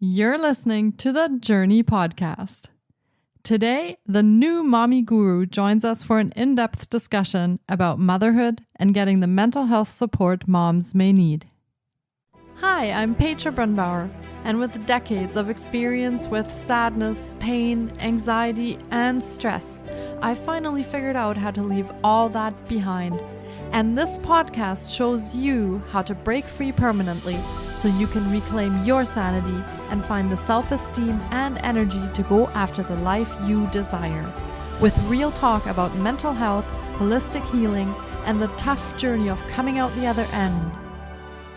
You're listening to the Jōrni Podcast. Today, the new mommy guru joins us for an in-depth discussion about motherhood and getting the mental health support moms may need. Hi, I'm Petra Brunbauer, and with decades of experience with sadness, pain, anxiety, and stress, I finally figured out how to leave all that behind. And this podcast shows you how to break free permanently so you can reclaim your sanity and find the self-esteem and energy to go after the life you desire. With real talk about mental health, holistic healing, and the tough journey of coming out the other end.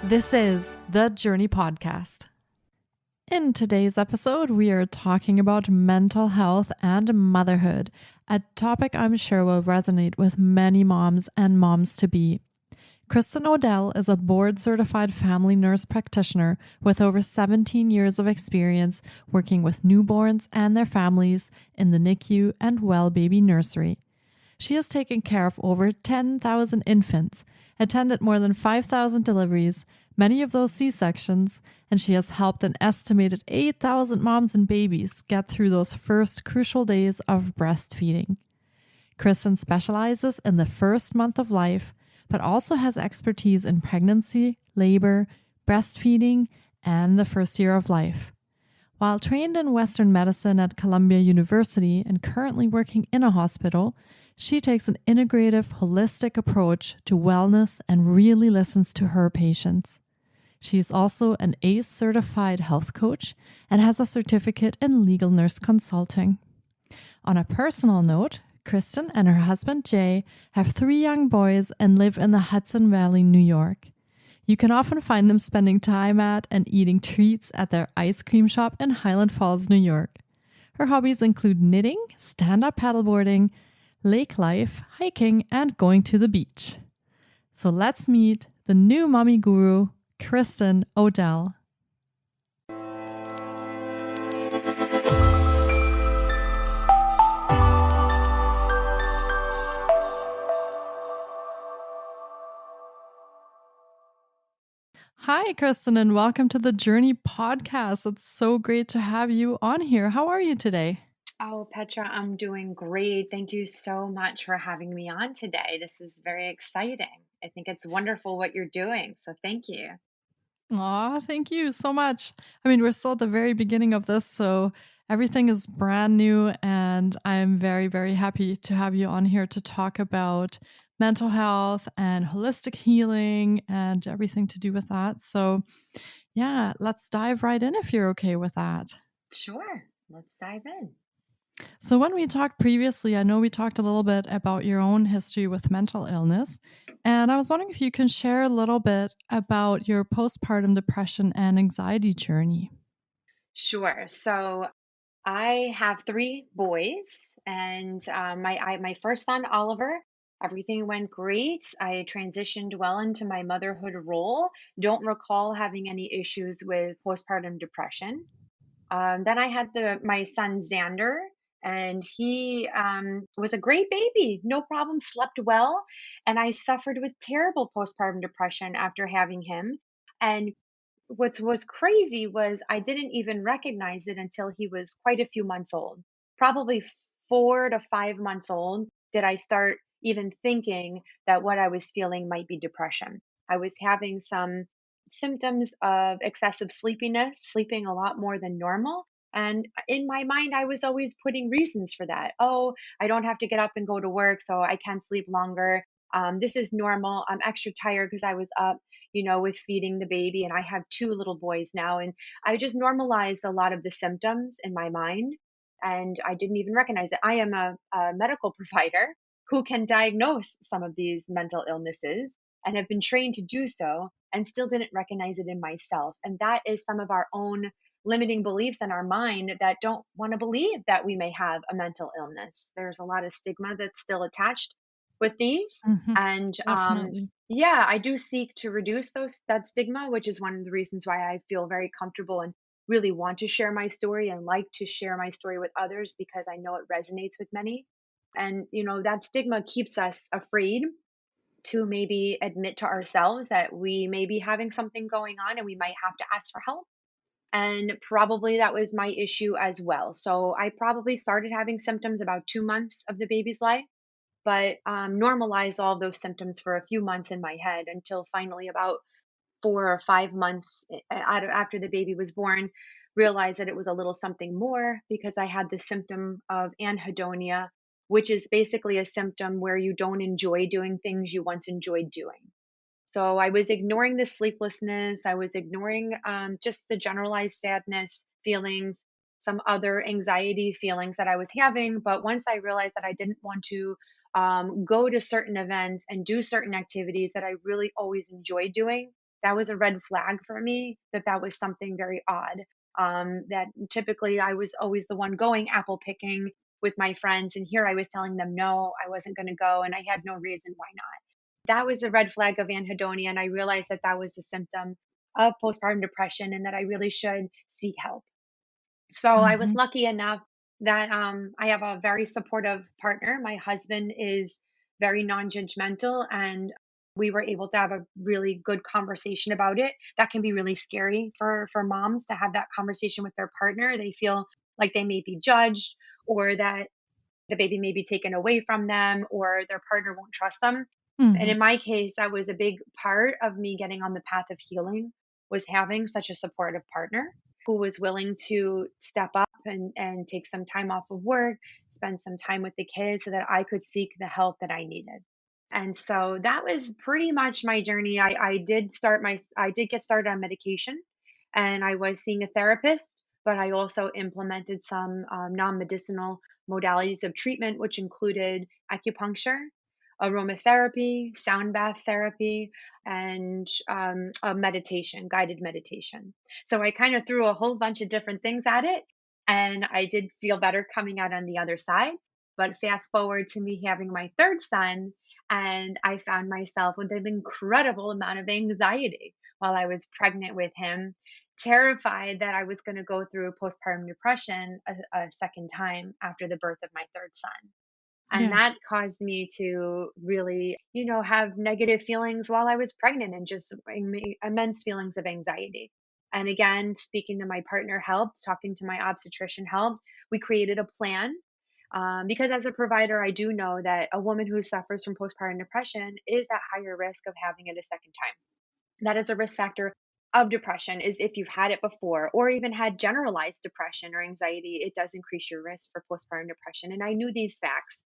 This is the Jōrni Podcast. In today's episode, we are talking about mental health and motherhood, a topic I'm sure will resonate with many moms and moms-to-be. Kristen O'Dell is a board-certified family nurse practitioner with over 17 years of experience working with newborns and their families in the NICU and Well Baby Nursery. She has taken care of over 10,000 infants, attended more than 5,000 deliveries, many of those C-sections, and she has helped an estimated 8,000 moms and babies get through those first crucial days of breastfeeding. Kristen specializes in the first month of life, but also has expertise in pregnancy, labor, breastfeeding, and the first year of life. While trained in Western medicine at Columbia University and currently working in a hospital, she takes an integrative, holistic approach to wellness and really listens to her patients. She's also an ACE certified health coach and has a certificate in legal nurse consulting. On a personal note, Kristen and her husband Jay have 3 young boys and live in the Hudson Valley, New York. You can often find them spending time at and eating treats at their ice cream shop in Highland Falls, New York. Her hobbies include knitting, stand-up paddleboarding, lake life, hiking, and going to the beach. So let's meet the new mommy guru, Kristen O'Dell. Hi, Kristen, and welcome to the Jōrni Podcast. It's so great to have you on here. How are you today? Oh, Petra, I'm doing great. Thank you so much for having me on today. This is very exciting. I think it's wonderful what you're doing. So thank you. Aw, thank you so much. I mean, we're still at the very beginning of this, so everything is brand new, and I'm very, very happy to have you on here to talk about mental health and holistic healing and everything to do with that. So, yeah, let's dive right in if you're okay with that. Sure. Let's dive in. So, when we talked previously, I know we talked a little bit about your own history with mental illness. And I was wondering if you can share a little bit about your postpartum depression and anxiety journey. Sure. So I have 3 boys, and my first son, Oliver, everything went great. I transitioned well into my motherhood role. Don't recall having any issues with postpartum depression. Then I had my son Xander, and he was a great baby, no problem, slept well, and I suffered with terrible postpartum depression after having him. And what was crazy was I didn't even recognize it until he was quite a few months old, probably 4 to 5 months old. Did I start even thinking that what I was feeling might be depression? I was having some symptoms of excessive sleepiness, sleeping a lot more than normal. And in my mind, I was always putting reasons for that. Oh, I don't have to get up and go to work, so I can sleep longer. This is normal. I'm extra tired because I was up, with feeding the baby. And I have 2 little boys now. And I just normalized a lot of the symptoms in my mind. And I didn't even recognize it. I am a medical provider who can diagnose some of these mental illnesses and have been trained to do so, and still didn't recognize it in myself. And that is some of our own limiting beliefs in our mind that don't want to believe that we may have a mental illness. There's a lot of stigma that's still attached with these. Mhm. And Definitely. yeah, I do seek to reduce that stigma, which is one of the reasons why I feel very comfortable and really want to share my story and like to share my story with others, because I know it resonates with many. And that stigma keeps us afraid to maybe admit to ourselves that we may be having something going on and we might have to ask for help. And probably that was my issue as well. So I probably started having symptoms about 2 months of the baby's life, but normalized all those symptoms for a few months in my head until finally about 4 or 5 months after the baby was born, realized that it was a little something more because I had the symptom of anhedonia, which is basically a symptom where you don't enjoy doing things you once enjoyed doing. So I was ignoring the sleeplessness. I was ignoring just the generalized sadness feelings, some other anxiety feelings that I was having. But once I realized that I didn't want to go to certain events and do certain activities that I really always enjoyed doing, that was a red flag for me that that was something very odd. That typically I was always the one going apple picking with my friends. And here I was telling them no, I wasn't going to go. And I had no reason why not. That was a red flag of anhedonia, and I realized that that was a symptom of postpartum depression and that I really should seek help. So I was Hmm. lucky enough that I have a very supportive partner. My husband is very non-judgmental, and we were able to have a really good conversation about it. That can be really scary for moms to have that conversation with their partner. They feel like they may be judged, or that the baby may be taken away from them, or their partner won't trust them. And Hmm. in my case, that was a big part of me getting on the path of healing, was having such a supportive partner who was willing to step up and take some time off of work, spend some time with the kids so that I could seek the help that I needed. And so that was pretty much my journey. I did get started on medication, and I was seeing a therapist, but I also implemented some non-medicinal modalities of treatment, which included acupuncture, aromatherapy, sound bath therapy, and a meditation, guided meditation. So I kind of threw a whole bunch of different things at it, and I did feel better coming out on the other side. But fast forward to me having my third son, and I found myself with an incredible amount of anxiety while I was pregnant with him, terrified that I was going to go through postpartum depression a second time after the birth of my third son. And Yeah. that caused me to really, have negative feelings while I was pregnant and just immense feelings of anxiety. And again, speaking to my partner helped, talking to my obstetrician helped. We created a plan because as a provider, I do know that a woman who suffers from postpartum depression is at higher risk of having it a second time. That is a risk factor of depression, is if you've had it before or even had generalized depression or anxiety, it does increase your risk for postpartum depression. And I knew these facts.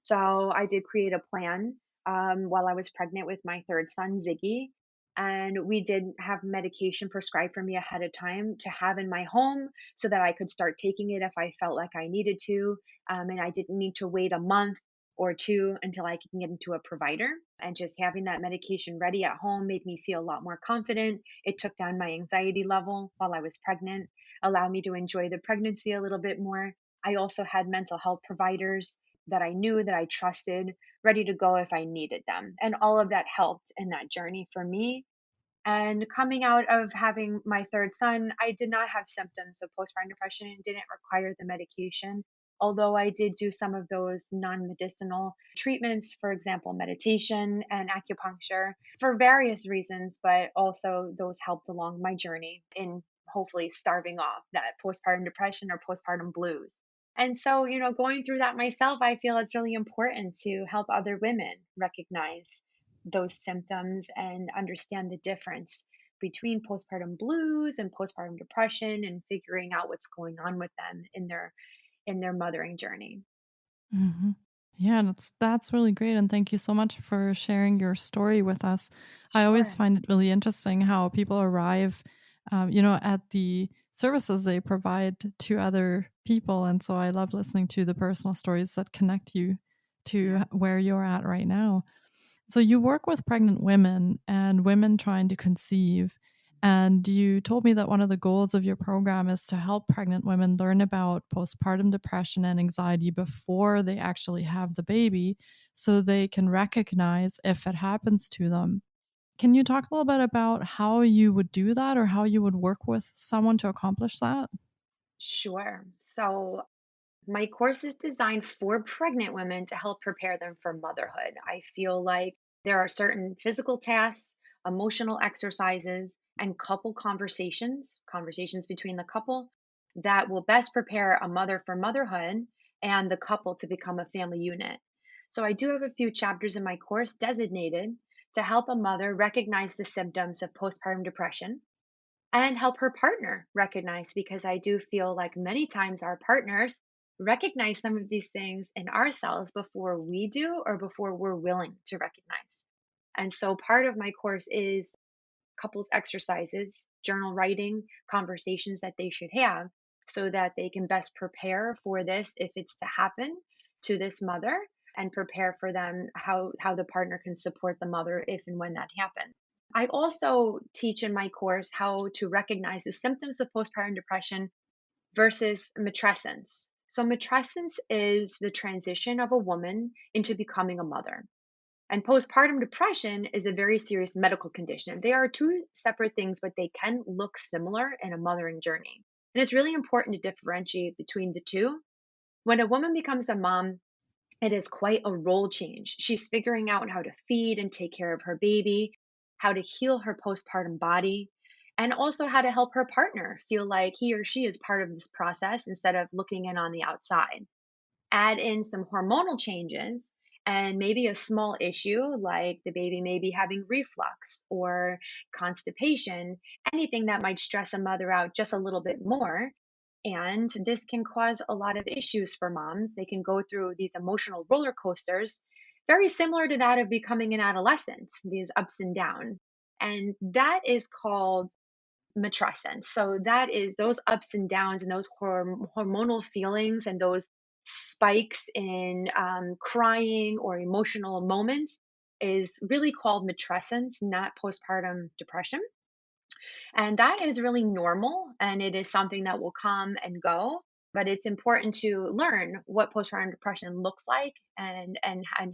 So I did create a plan while I was pregnant with my third son, Ziggy. And we did have medication prescribed for me ahead of time to have in my home so that I could start taking it if I felt like I needed to. And I didn't need to wait a month or two until I could get into a provider. And just having that medication ready at home made me feel a lot more confident. It took down my anxiety level while I was pregnant, allowed me to enjoy the pregnancy a little bit more. I also had mental health providers that I knew, that I trusted, ready to go if I needed them. And all of that helped in that journey for me. And coming out of having my third son, I did not have symptoms of postpartum depression and didn't require the medication. Although I did do some of those non medicinal treatments, for example, meditation and acupuncture for various reasons, but also those helped along my journey in hopefully starving off that postpartum depression or postpartum blues. And so, going through that myself, I feel it's really important to help other women recognize those symptoms and understand the difference between postpartum blues and postpartum depression and figuring out what's going on with them in their mothering journey. Hmm. Yeah, that's really great, and thank you so much for sharing your story with us. I always Sure. find it really interesting how people arrive, at the services they provide to other people, and so I love listening to the personal stories that connect you to Yeah. where you're at right now. So you work with pregnant women and women trying to conceive. And you told me that one of the goals of your program is to help pregnant women learn about postpartum depression and anxiety before they actually have the baby so they can recognize if it happens to them. Can you talk a little bit about how you would do that or how you would work with someone to accomplish that? Sure. So my course is designed for pregnant women to help prepare them for motherhood. I feel like there are certain physical tasks emotional exercises, and couple conversations between the couple that will best prepare a mother for motherhood and the couple to become a family unit. So I do have a few chapters in my course designated to help a mother recognize the symptoms of postpartum depression and help her partner recognize, because I do feel like many times our partners recognize some of these things in ourselves before we do or before we're willing to recognize. And so part of my course is couples exercises, journal writing, conversations that they should have so that they can best prepare for this if it's to happen to this mother, and prepare for them how the partner can support the mother if and when that happens. I also teach in my course how to recognize the symptoms of postpartum depression versus matrescence. So matrescence is the transition of a woman into becoming a mother. And postpartum depression is a very serious medical condition. They are two separate things, but they can look similar in a mothering journey. And it's really important to differentiate between the two. When a woman becomes a mom, it is quite a role change. She's figuring out how to feed and take care of her baby, how to heal her postpartum body, and also how to help her partner feel like he or she is part of this process instead of looking in on the outside. Add in some hormonal changes and maybe a small issue like the baby may be having reflux or constipation, anything that might stress a mother out just a little bit more. And this can cause a lot of issues for moms. They can go through these emotional roller coasters, very similar to that of becoming an adolescent, these ups and downs. And that is called matrescence. So that is those ups and downs and those hormonal feelings and those spikes in crying or emotional moments is really called matrescence, not postpartum depression. And that is really normal, and it is something that will come and go. But it's important to learn what postpartum depression looks like, and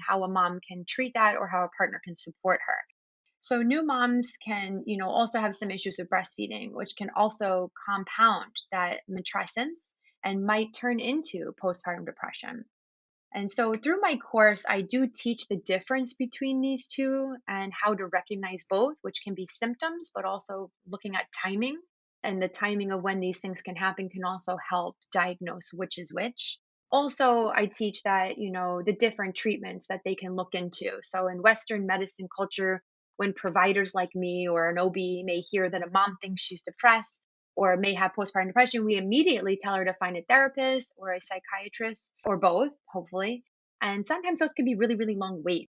how a mom can treat that or how a partner can support her. So new moms can, also have some issues with breastfeeding, which can also compound that matrescence and might turn into postpartum depression. And so through my course, I do teach the difference between these two and how to recognize both, which can be symptoms, but also looking at timing. And the timing of when these things can happen can also help diagnose which is which. Also, I teach that, the different treatments that they can look into. So in Western medicine culture, when providers like me or an OB may hear that a mom thinks she's depressed or may have postpartum depression, we immediately tell her to find a therapist or a psychiatrist or both, hopefully. And sometimes those can be really, really long waits.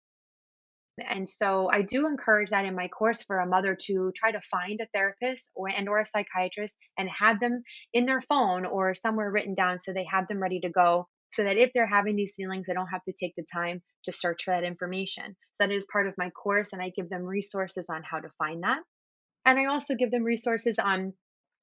And so I do encourage that in my course for a mother to try to find a therapist or a psychiatrist and have them in their phone or somewhere written down so they have them ready to go, so that if they're having these feelings, they don't have to take the time to search for that information. So that is part of my course, and I give them resources on how to find that. And I also give them resources on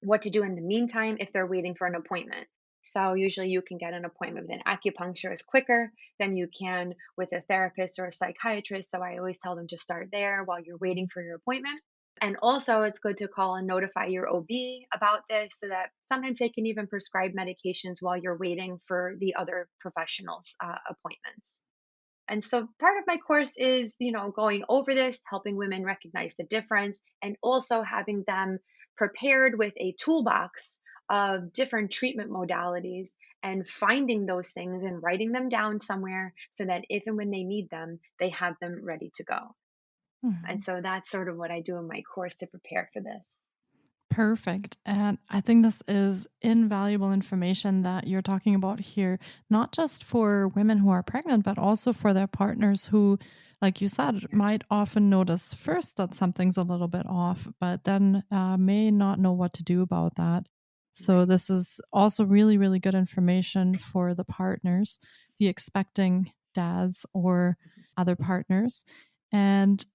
what to do in the meantime if they're waiting for an appointment. So usually you can get an appointment with an acupuncturist quicker than you can with a therapist or a psychiatrist. So I always tell them to start there while you're waiting for your appointment. And also, it's good to call and notify your OB about this so that sometimes they can even prescribe medications while you're waiting for the other professionals' appointments. And so part of my course is, going over this, helping women recognize the difference, and also having them prepared with a toolbox of different treatment modalities and finding those things and writing them down somewhere so that if and when they need them, they have them ready to go. And Mhm. so that's sort of what I do in my course to prepare for this. Perfect. And I think this is invaluable information that you're talking about here, not just for women who are pregnant, but also for their partners who, like you said, might often notice first that something's a little bit off, but then may not know what to do about that. So, Right. this is also really, really good information for the partners, the expecting dads or other partners. And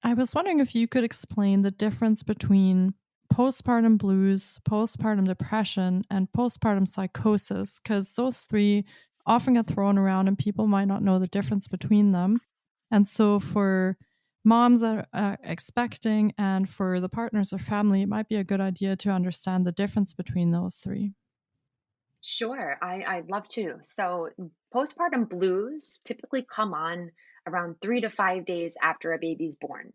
I was wondering if you could explain the difference between postpartum blues, postpartum depression, and postpartum psychosis, because those three often get thrown around and people might not know the difference between them. And so, for moms that are expecting and for the partners or family, it might be a good idea to understand the difference between those three. Sure, I'd love to. So, postpartum blues typically come on around 3 to 5 days after a baby's born.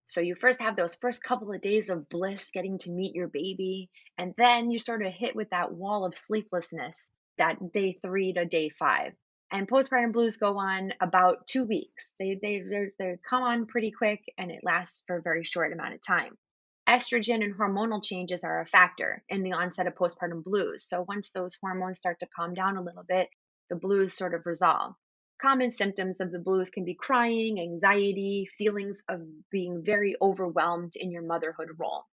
So you first have those first couple of days of bliss getting to meet your baby, and then you sort of hit with that wall of sleeplessness that day 3 to day 5. And postpartum blues go on about 2 weeks. They come on pretty quick, and it lasts for a very short amount of time. Estrogen and hormonal changes are a factor in the onset of postpartum blues. So once those hormones start to calm down a little bit, the blues sort of resolve. Common symptoms of the blues can be crying, anxiety, feelings of being very overwhelmed in your motherhood role.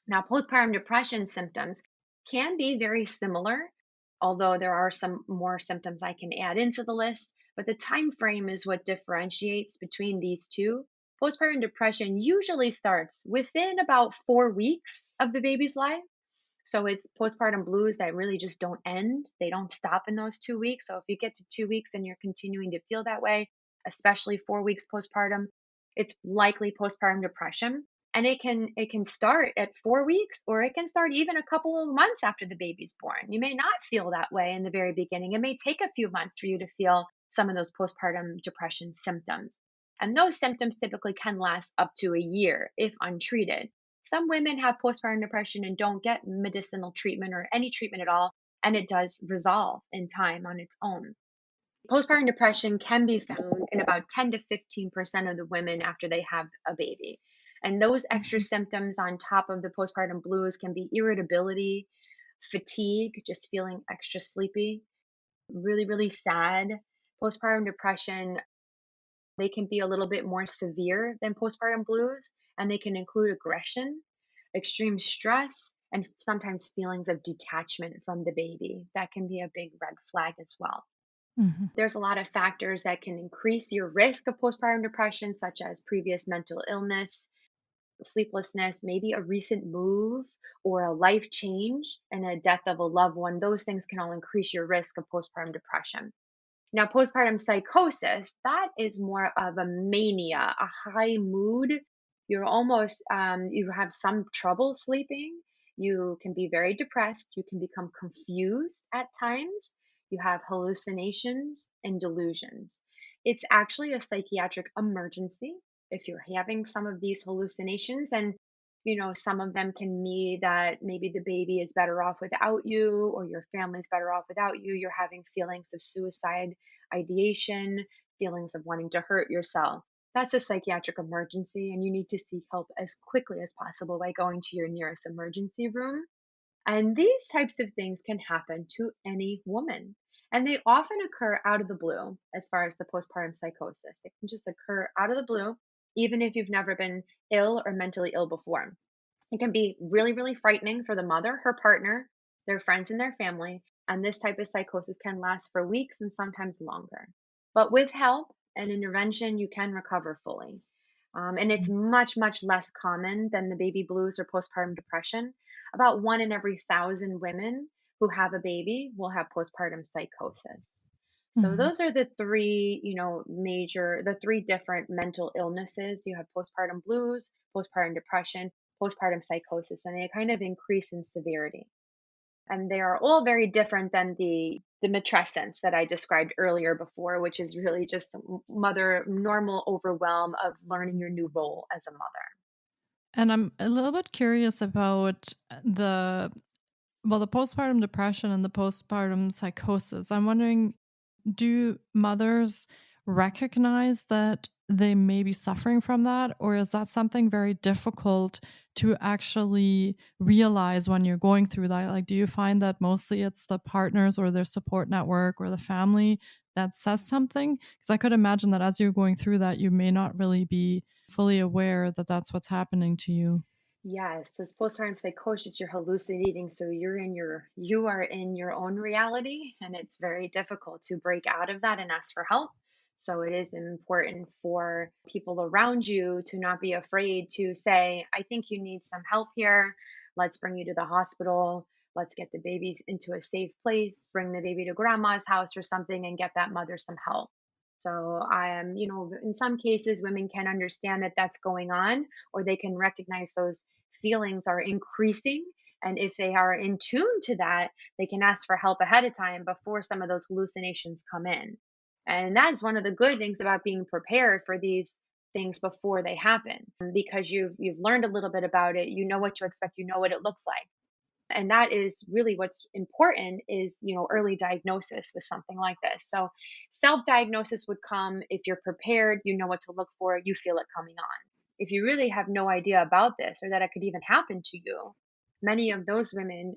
Now, postpartum depression symptoms can be very similar, although there are some more symptoms I can add into the list, but the time frame is what differentiates between these two. Postpartum depression usually starts within about 4 weeks of the baby's life. So it's postpartum blues that really just don't end. They don't stop in those 2 weeks. So if you get to 2 weeks and you're continuing to feel that way, especially 4 weeks postpartum, it's likely postpartum depression. And it can start at 4 weeks, or it can start even a couple of months after the baby's born. You may not feel that way in the very beginning. It may take a few months for you to feel some of those postpartum depression symptoms. And those symptoms typically can last up to a year if untreated. Some women have postpartum depression and don't get medicinal treatment or any treatment at all, and it does resolve in time on its own. Postpartum depression can be found in about 10 to 15% of the women after they have a baby. And those extra Mhm. symptoms on top of the postpartum blues can be irritability, fatigue, just feeling extra sleepy, really, really sad. Postpartum depression, they can be a little bit more severe than postpartum blues, and they can include aggression, extreme stress, and sometimes feelings of detachment from the baby. That can be a big red flag as well. Mhm. There's a lot of factors that can increase your risk of postpartum depression, such as previous mental illness, sleeplessness, maybe a recent move or a life change and a death of a loved one. Those things can all increase your risk of postpartum depression. Now, postpartum psychosis, that is more of a mania, a high mood. You have some trouble sleeping. You can be very depressed. You can become confused at times. You have hallucinations and delusions. It's actually a psychiatric emergency if you're having some of these hallucinations. And some of them can mean that maybe the baby is better off without you, or your family's better off without you. You're having feelings of suicide ideation, feelings of wanting to hurt yourself. That's a psychiatric emergency, and you need to seek help as quickly as possible by going to your nearest emergency room. And these types of things can happen to any woman. And they often occur out of the blue as far as the postpartum psychosis. It can just occur out of the blue, even if you've never been ill or mentally ill before. It can be really, really frightening for the mother, her partner, their friends, and their family. And this type of psychosis can last for weeks and sometimes longer. But with help and intervention, you can recover fully. And it's much, much less common than the baby blues or postpartum depression. About 1 in every 1,000 women who have a baby will have postpartum psychosis. So Mhm. those are the three, the three different mental illnesses. You have postpartum blues, postpartum depression, postpartum psychosis, and they kind of increase in severity. And they are all very different than the matrescence that I described earlier before, which is really just mother normal overwhelm of learning your new role as a mother. And I'm a little bit curious about the postpartum depression and the postpartum psychosis. I'm wondering, do mothers recognize that they may be suffering from that, or is that something very difficult to actually realize when you're going through that? Like, do you find that mostly it's the partners or their support network or the family that says something? Because I could imagine that as you're going through that, you may not really be fully aware that that's what's happening to you. Yes, this postpartum psychosis, you're hallucinating, so you are in your own reality, and it's very difficult to break out of that and ask for help. So it is important for people around you to not be afraid to say, I think you need some help here. Let's bring you to the hospital. Let's get the babies into a safe place, bring the baby to grandma's house or something, and get that mother some help. So I am, in some cases, women can understand that that's going on, or they can recognize those feelings are increasing. And if they are in tune to that, they can ask for help ahead of time before some of those hallucinations come in. And that's one of the good things about being prepared for these things before they happen because you've learned a little bit about it, you know what to expect, you know what it looks like. And that is really what's important is, early diagnosis with something like this. So self-diagnosis would come if you're prepared, you know what to look for, you feel it coming on. If you really have no idea about this or that it could even happen to you, many of those women,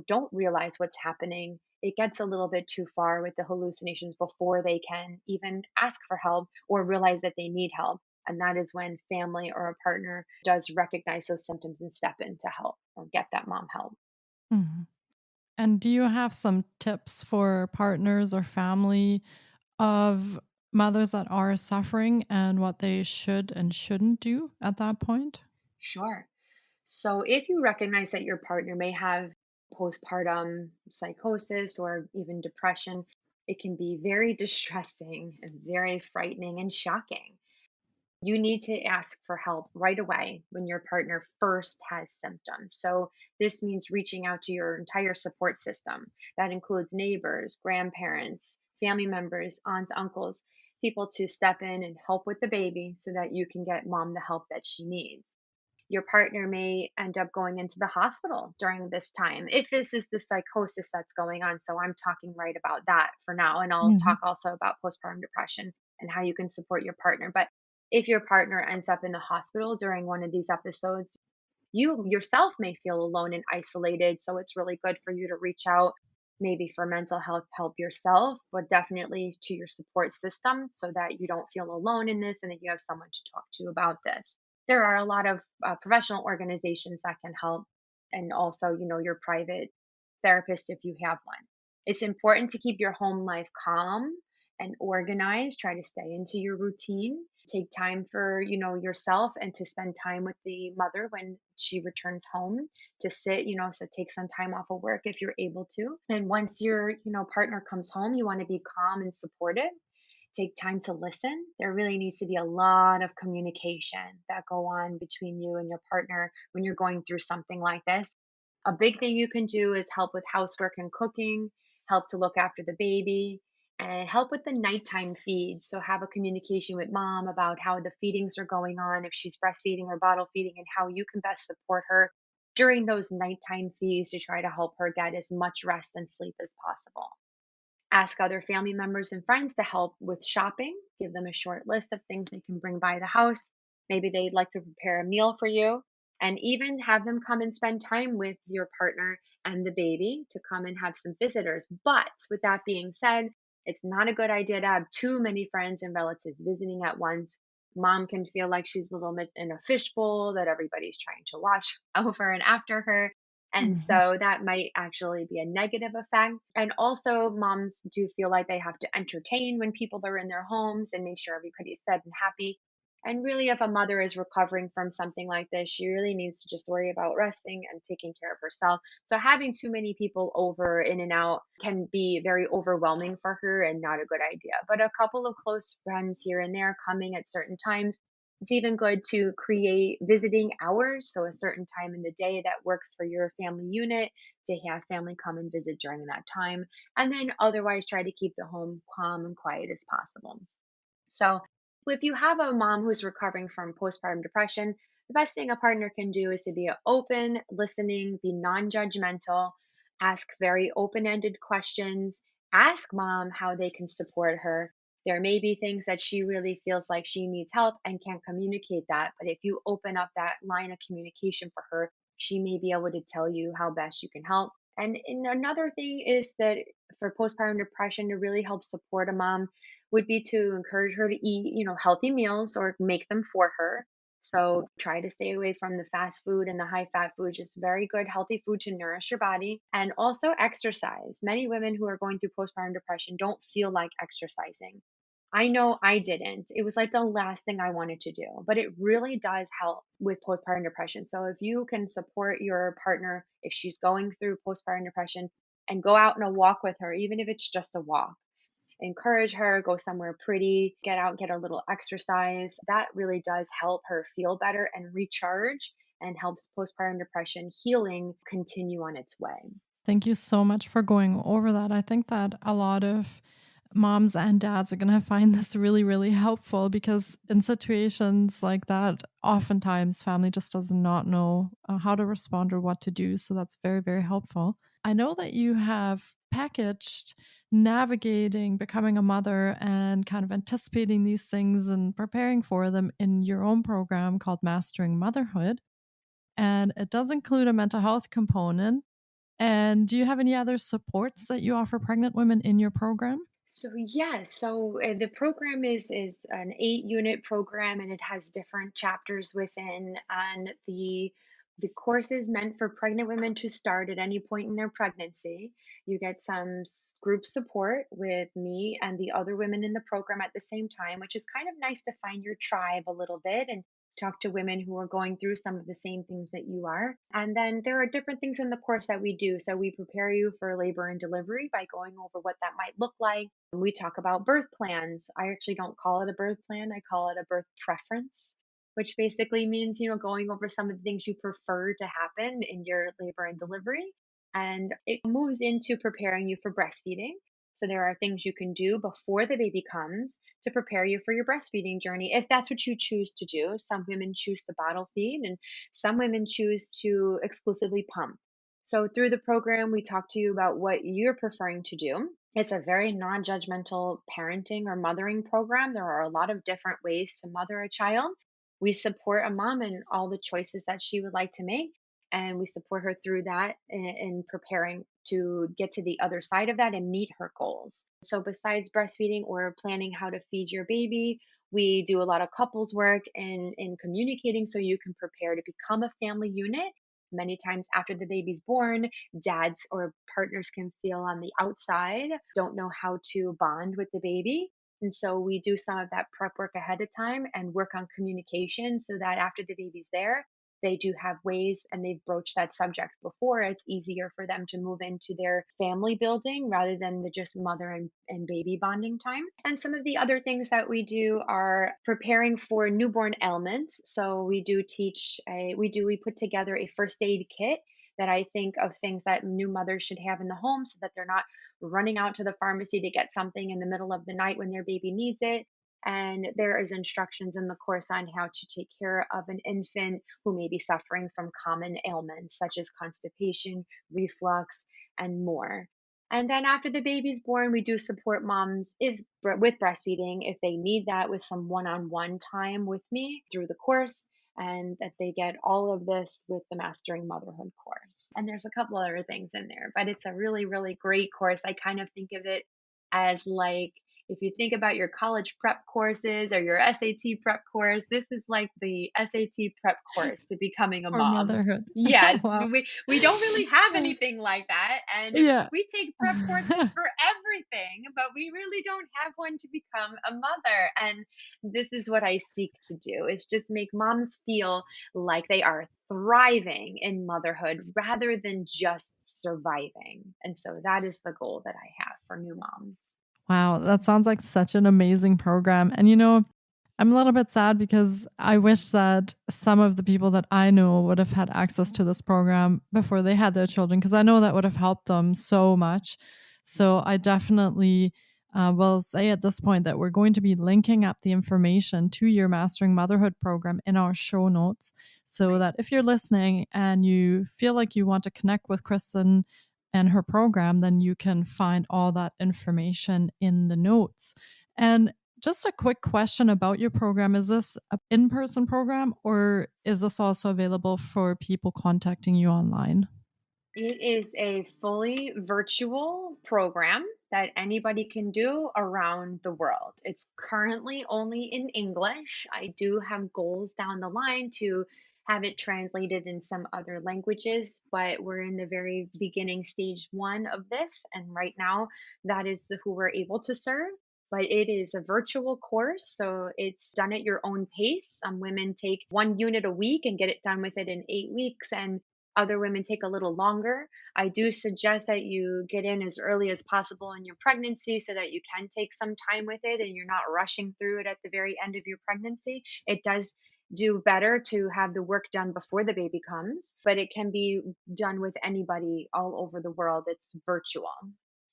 don't realize what's happening. It gets a little bit too far with the hallucinations before they can even ask for help or realize that they need help. And that is when family or a partner does recognize those symptoms and step in to help or get that mom help. Mhm. And do you have some tips for partners or family of mothers that are suffering and what they should and shouldn't do at that point? Sure. So if you recognize that your partner may have postpartum psychosis or even depression, it can be very distressing and very frightening and shocking. You need to ask for help right away when your partner first has symptoms. So, this means reaching out to your entire support system. That includes neighbors, grandparents, family members, aunts, uncles, people to step in and help with the baby so that you can get mom the help that she needs. Your partner may end up going into the hospital during this time if this is the psychosis that's going on. So, I'm talking right about that for now. And I'll Mhm. talk also about postpartum depression and how you can support your partner. But if your partner ends up in the hospital during one of these episodes, you yourself may feel alone and isolated. So it's really good for you to reach out, maybe for mental health help yourself, but definitely to your support system so that you don't feel alone in this and that you have someone to talk to about this. There are a lot of professional organizations that can help, and also, your private therapist if you have one. It's important to keep your home life calm and organized. Try to stay into your routine. Take time for, yourself and to spend time with the mother when she returns home to sit, so take some time off of work if you're able to. And once your, partner comes home, you want to be calm and supportive. Take time to listen. There really needs to be a lot of communication that go on between you and your partner when you're going through something like this. A big thing you can do is help with housework and cooking, help to look after the baby, and help with the nighttime feeds. So have a communication with mom about how the feedings are going on, if she's breastfeeding or bottle feeding, and how you can best support her during those nighttime feeds to try to help her get as much rest and sleep as possible. Ask other family members and friends to help with shopping. Give them a short list of things they can bring by the house. Maybe they'd like to prepare a meal for you, and even have them come and spend time with your partner and the baby to come and have some visitors. But with that being said, it's not a good idea to have too many friends and relatives visiting at once. Mom can feel like she's a little bit in a fishbowl that everybody's trying to watch over and after her. And Mhm. so that might actually be a negative effect. And also, moms do feel like they have to entertain when people are in their homes and make sure everybody's fed and happy. And really, if a mother is recovering from something like this, she really needs to just worry about resting and taking care of herself. So, having too many people over in and out can be very overwhelming for her and not a good idea. But a couple of close friends here and there coming at certain times, it's even good to create visiting hours, so a certain time in the day that works for your family unit to have family come and visit during that time, and then otherwise try to keep the home calm and quiet as possible. So, if you have a mom who's recovering from postpartum depression, the best thing a partner can do is to be open, listening, be non judgmental, ask very open ended questions, ask mom how they can support her. There may be things that she really feels like she needs help and can't communicate that. But if you open up that line of communication for her, she may be able to tell you how best you can help. And another thing is that for postpartum depression, to really help support a mom, would be to encourage her to eat, healthy meals or make them for her. So try to stay away from the fast food and the high fat food, just very good, healthy food to nourish your body. And also exercise. Many women who are going through postpartum depression don't feel like exercising. I know I didn't. It was like the last thing I wanted to do, but it really does help with postpartum depression. So if you can support your partner if she's going through postpartum depression and go out on a walk with her, even if it's just a walk, encourage her, go somewhere pretty, get out, get a little exercise. That really does help her feel better and recharge and helps postpartum depression healing continue on its way. Thank you so much for going over that. I think that a lot of moms and dads are going to find this really, really helpful, because in situations like that, oftentimes family just does not know how to respond or what to do. So that's very, very helpful. I know that you have packaged navigating becoming a mother and kind of anticipating these things and preparing for them in your own program called Mastering Motherhood. And it does include a mental health component. And do you have any other supports that you offer pregnant women in your program? The program is an 8 unit program, and it has different chapters within. And the course is meant for pregnant women to start at any point in their pregnancy. You get some group support with me and the other women in the program at the same time, which is kind of nice to find your tribe a little bit and talk to women who are going through some of the same things that you are. And then there are different things in the course that we do. So we prepare you for labor and delivery by going over what that might look like. We talk about birth plans. I actually don't call it a birth plan, I call it a birth preference, which basically means, going over some of the things you prefer to happen in your labor and delivery. And it moves into preparing you for breastfeeding. So there are things you can do before the baby comes to prepare you for your breastfeeding journey, if that's what you choose to do. Some women choose to bottle feed, and some women choose to exclusively pump. So through the program, we talk to you about what you're preferring to do. It's a very non judgmental parenting or mothering program. There are a lot of different ways to mother a child. We support a mom in all the choices that she would like to make, and we support her through that in preparing to get to the other side of that and meet her goals. So, besides breastfeeding or planning how to feed your baby, we do a lot of couples work in communicating so you can prepare to become a family unit. Many times after the baby's born, dads or partners can feel on the outside, don't know how to bond with the baby. And so we do some of that prep work ahead of time and work on communication so that after the baby's there, they do have ways, and they've broached that subject before. It's easier for them to move into their family building rather than the just mother and baby bonding time. And some of the other things that we do are preparing for newborn ailments. So we put together a first aid kit that I think of things that new mothers should have in the home so that they're not running out to the pharmacy to get something in the middle of the night when their baby needs it. And there is instructions in the course on how to take care of an infant who may be suffering from common ailments such as constipation, reflux, and more. And then after the baby's born, we do support moms with breastfeeding if they need that, with some one-on-one time with me through the course, and that they get all of this with the Mastering Motherhood course. And there's a couple other things in there, but it's a really, really great course. I kind of think of it as like, if you think about your college prep courses or your SAT prep course, this is like the SAT prep course to becoming a For mom. motherhood. Yes, Wow. we don't really have anything like that. And Yeah. we take prep courses for everything, but we really don't have one to become a mother. And this is what I seek to do, is just make moms feel like they are thriving in motherhood rather than just surviving. And so that is the goal that I have for new moms. Wow, that sounds like such an amazing program. And I'm a little bit sad because I wish that some of the people that I know would have had access to this program before they had their children, because I know that would have helped them so much. So I definitely will say at this point that we're going to be linking up the information to your Mastering Motherhood program in our show notes, so Right. that if you're listening and you feel like you want to connect with Kristen and her program, then you can find all that information in the notes. And just a quick question about your program. Is this an in-person program, or is this also available for people contacting you online? It is a fully virtual program that anybody can do around the world. It's currently only in English. I do have goals down the line to have it translated in some other languages, but we're in the very beginning stage one of this. And right now, that is who we're able to serve. But it is a virtual course, so it's done at your own pace. Some women take 1 unit a week and get it done with it in 8 weeks, and other women take a little longer. I do suggest that you get in as early as possible in your pregnancy so that you can take some time with it and you're not rushing through it at the very end of your pregnancy. It does do better to have the work done before the baby comes, but it can be done with anybody all over the world. It's virtual.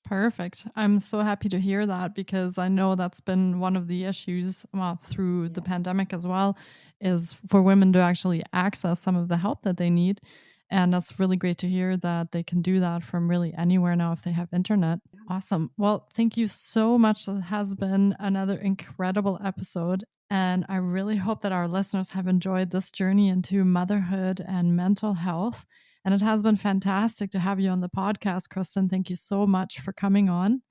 Perfect. I'm so happy to hear that because I know that's been one of the issues through the Yeah. pandemic as well, is for women to actually access some of the help that they need. And that's really great to hear that they can do that from really anywhere now if they have internet. Awesome. Well, thank you so much. It has been another incredible episode. And I really hope that our listeners have enjoyed this journey into motherhood and mental health. And it has been fantastic to have you on the podcast, Kristen. Thank you so much for coming on.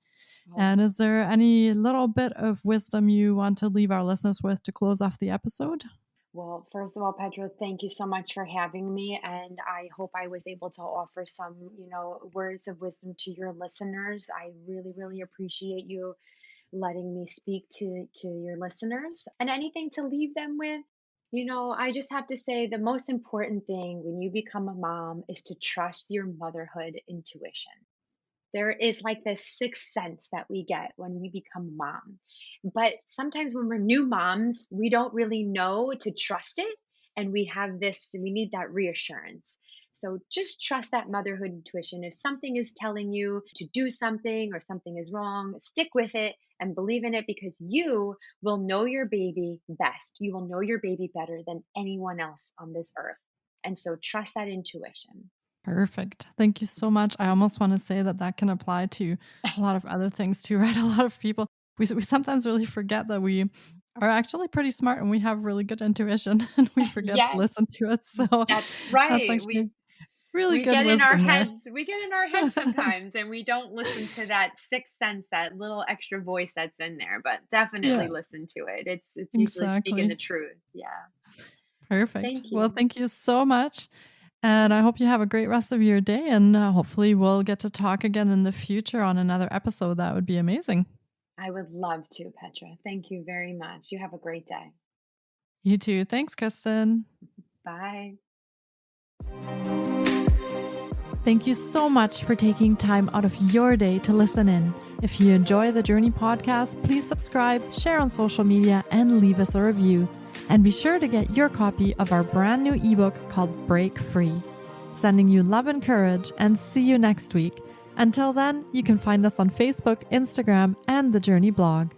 Oh, And is there any little bit of wisdom you want to leave our listeners with to close off the episode? well, first of all, Pedro, thank you so much for having me. And I hope I was able to offer some, words of wisdom to your listeners. I really, really appreciate you letting me speak to your listeners. And anything to leave them with, I just have to say the most important thing when you become a mom is to trust your motherhood intuition. There is like this sixth sense that we get when we become mom. But sometimes when we're new moms, we don't really know to trust it. And we need that reassurance. So just trust that motherhood intuition. If something is telling you to do something or something is wrong, stick with it and believe in it because you will know your baby best. You will know your baby better than anyone else on this earth. And so trust that intuition. Perfect. Thank you so much. I almost want to say that that can apply to a lot of other things too, right? A lot of people, we sometimes really forget that we are actually pretty smart and we have really good intuition and we forget to Yes, listen to it. So that's that's right. actually really We good get in our wisdom there. heads. We get in our heads sometimes and we don't listen to that sixth sense, that little extra voice that's in there, but definitely Yeah, listen to it. It's usually speaking the exactly. truth. Yeah. Perfect. Thank Well, you. thank you so much. And I hope you have a great rest of your day. And hopefully, we'll get to talk again in the future on another episode. That would be amazing. I would love to, Petra. Thank you very much. You have a great day. You too. Thanks, Kristen. Bye. Thank you so much for taking time out of your day to listen in. If you enjoy the Jōrni Podcast, please subscribe, share on social media, and leave us a review. And be sure to get your copy of our brand new ebook called Break Free. Sending you love and courage, and see you next week. Until then, you can find us on Facebook, Instagram, and the Jōrni blog.